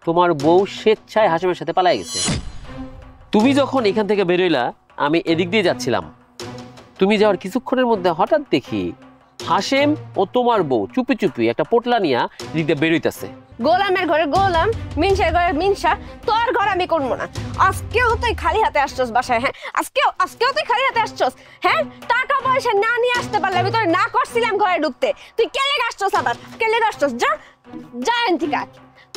তোমার বউ স্বেচ্ছায় হাসিমের সাথে পালাই গেছে। তুমি যখন এখান থেকে বেরোইলা আমি এদিক দিয়ে যাচ্ছিলাম। তুমি যাওয়ার কিছুক্ষণের মধ্যে হঠাৎ দেখি হাসিম ও তোমার বউ চুপি চুপি একটা পোটলা নিয়ে এদিক দিয়ে বেরোইতেছে। গোলামের ঘরে গোলাম, মিনসার ঘরে মিনসা, তোর ঘর আমি করবো না। আজকেও তুই খালি হাতে আসছস বাসায়, হ্যাঁ? আজকেও তুই খালি হাতে আসছস, হ্যাঁ? টাকা পয়সা না নিয়ে আসতে পারলে আমি তোর না করছিলাম ঘরে ঢুকতে। তুই কেলে আসছস, আবার কেলে আসছস? যা যা এনথিকা।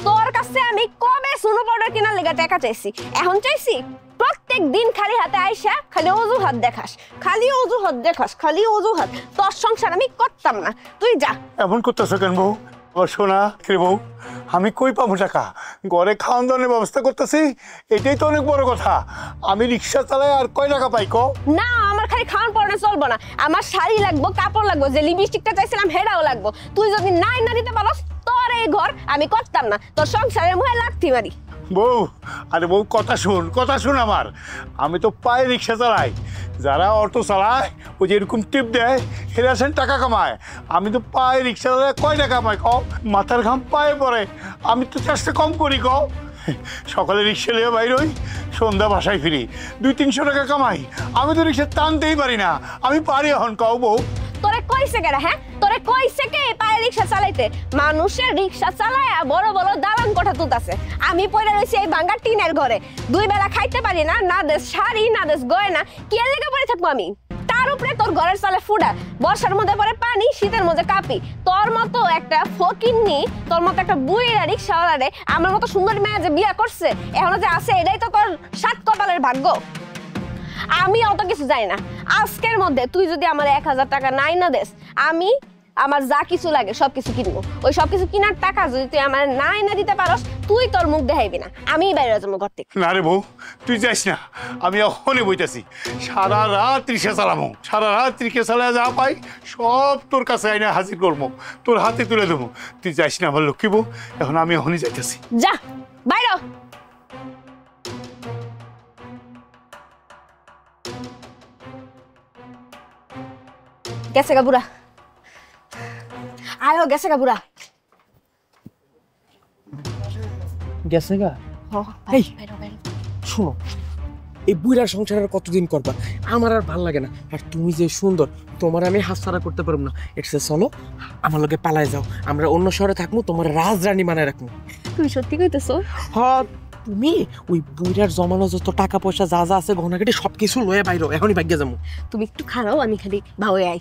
তোর কাছে আমি কবে সোনো পাউডার কেনার লেগে টাকা চাইছি, এখন চাইছি? প্রত্যেক দিন খালি হাতে আইসা খালি অজুহাত দেখাস, খালি অজুহাত। তোর সংসার আমি করতাম না, তুই যা। এমন করতেছ কেন বউ? আমার সোনা কে বউ, আমি কই পাবো টাকা? ঘরে খাওয়ান দাওয়ানোর ব্যবস্থা করতেছি, এটাই তো অনেক বড় কথা। আমি রিক্সা চালাই আর কয় টাকা পাই কও? না, আমার খালি খাওয়ান পড়ানো চলবো না, আমার শাড়ি লাগবো, কাপড় লাগবো, যে লিপস্টিকটা চাইছিলাম হেরাও লাগবো। তুই যদি নাই না দিতে পারস, তোর এই ঘর আমি করতাম না, তোর সংসারের মুখে লাগতি মারি। বউ, আরে বউ কথা শুন আমার। আমি তো পায়ে রিক্সা চালাই, যারা অটো চালায় ওই যে এরকম টিপ দেয় এরা আসেন টাকা কামায়। আমি তো পায়ে রিক্সা চালাই, কয় টাকা কামাই কও? মাথার ঘাম পায়ে পড়ে, আমি তো চেষ্টা কম করি কও। সকালে রিক্সা নিয়ে বাইর হই, সন্ধ্যা বাসায় ফিরি, 200-300 টাকা কামাই। আমি তো রিক্সা টানতেই পারি না, আমি পারি এখন কও বউ? তোরে কইছে কেডা, হ্যাঁ? তোরে কইছে কে পায়ে রিক্সা চালাইতে? মানুষের রিক্সা চালায় বড় বড় দালান কোঠা তুলতাছে, আমি পড়ে রইছি এই ভাঙা টিনের ঘরে। 2 বেলা খাইতে পারি না, না দেশ শাড়ি না দেশ গয়না, কি এর লেগে পড়ে থাকবো আমি? তার উপরে তোর ঘরের চালে ফুডা, বর্ষার মধ্যে পরে পানি, শীতের মধ্যে কাঁপি। তোর মতো একটা ফকিন্নি, তোর মতো একটা বুইড়া রিক্সাওয়ালারে আমার মতো সুন্দরী মেয়ে যে বিয়া করছে এখনো যে আছে, এটাই তো তোর 7 কপালের ভাগ্য। আমি অত কিছু জানি না। আজকের মধ্যে তুই যদি আমার 1000 টাকা নাই না দেস, আমি আমার যা কিছু লাগে সবকিছু কিনবো। ওই সবকিছু কিনার টাকা যদি তুই আমার নাই না দিতে পারস, তুই তোর মুখ দেখাইবি না, আমি বাইরে যাবো ঘর থেকে। না রে বউ, তুই যাইস না, আমি এখনই বইতেছি। সারা রাত রিক্সা চালামো, সারা রাত রিক্সা চালায় যা পাই সব তোর কাছে আইনা হাজির করবো, তোর হাতে তুলে দেবো। তুই যাইস না আমার লক্ষ্মী বউ, এখন আমি এখনই যাইতেছি। যা বাইরে। গেছে গা বুড়া, আয়ো গেছে গা বুড়া। গেছে গা? এই শোনো, এই বুইড়ার সংসার আর কতদিন করবা? আমার আর ভাল লাগে না। আর তুমি যে সুন্দর, তোমার আমি হাতছাড়া করতে পারবো না। এক্সে চলো আমার লগে পালায় যাও, আমরা অন্য শহরে থাকবো, তোমার রাজরানী বানায় রাখবো। তুমি সত্যি কইতেছো? হ্যাঁ, তুমি ওই বুইড়ার জমানো যত টাকা পয়সা যা যা আছে গহনাগাটি সবকিছু লয়ে বাইরো, এখনই ভাগ্যে যাবো। তুমি একটু খারাও, আমি খালি ভাওয়ে আই।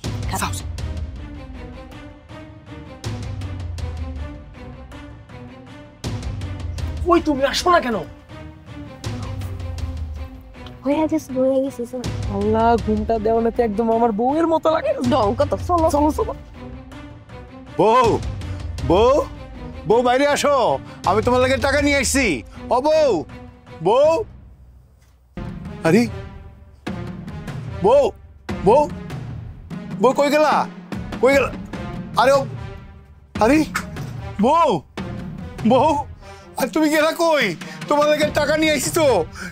ওই তুমি আসো না কেন? আল্লাহ, ঘুমটা দেওয়ানাতে একদম আমার বউয়ের মতো লাগে। চলো চলো চলো। বউ বউ বউ বাইরে আসো, আমি তোমার লাগে টাকা নিয়ে আসছি। ও বউ, বউ, আরে বউ, বউ, বউ কই গেলা? কই গেলা? আরে আরে বউ, বউ, আর তুমি গেলা কই? তোমার লাগে টাকা নিয়ে আসছি তো,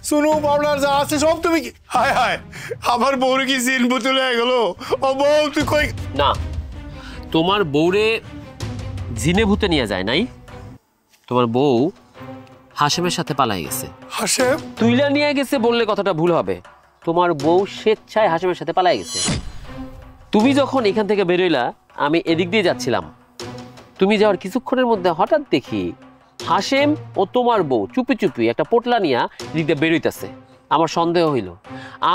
শুনো পাউডার যা আছে সব তুমি। হায় হায়, আমার বউর কি জিন বোতলে হয়ে গেল? ও বউ তুই কই? না, তোমার বউরে জিনে ভূতে নিয়ে যায় নাই, তোমার বউ হাসিমের সাথে পালাই গেছে। হাসিম তুইলা নিয়ে গেছে বললে কথাটা ভুল হবে। তোমার বউ স্বেচ্ছায় হাসিমের সাথে পালাই গেছে। তুমি যখন এখান থেকে বেরোইলা আমি এদিক দিয়ে যাচ্ছিলাম। তুমি যাওয়ার কিছুক্ষণের মধ্যে হঠাৎ দেখি হাসিম ও তোমার বউ চুপি চুপি একটা পোটলা নিয়ে এদিক দিয়ে বেরোইতেছে। আমার সন্দেহ হইল,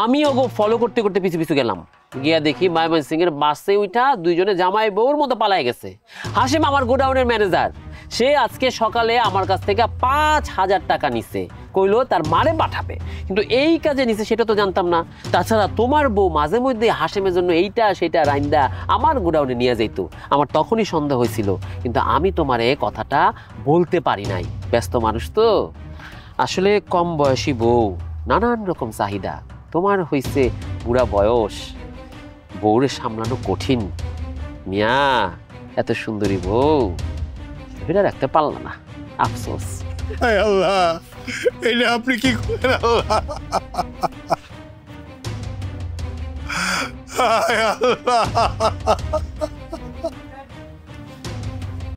আমি ওগো ফলো করতে করতে পিছু পিছু গেলাম, গিয়া দেখি ময়মনসিং এর বাসে উঠা দুইজনে জামাই বউর মতো পালাই গেছে। হাসিম আমার গোডাউনের ম্যানেজার, সে আজকে সকালে আমার কাছ থেকে 5000 টাকা নিছে, কইলো তার মারে পাঠাবে, কিন্তু এই কাজে নিছে সেটা তো জানতাম না। তাছাড়া তোমার বউ মাঝে মধ্যে হাসিমের জন্য এইটা সেটা রাইন্দা আমার গোডাউনে নিয়ে যাইত। আমার তখনই সন্দেহ হয়েছিল, কিন্তু আমি তোমারে কথাটা বলতে পারি নাই, ব্যস্ত মানুষ তো। আসলে কম বয়সী বউ, নানান রকম চাহিদা, তোমার হইছে বুড়া বয়স, বউরে সামলানো কঠিন। মিয়া, এত সুন্দরী বউ এটা রাখতে পারল না, আফসোস। আল্লাহ, এটা আপনি কি করেন আল্লাহ?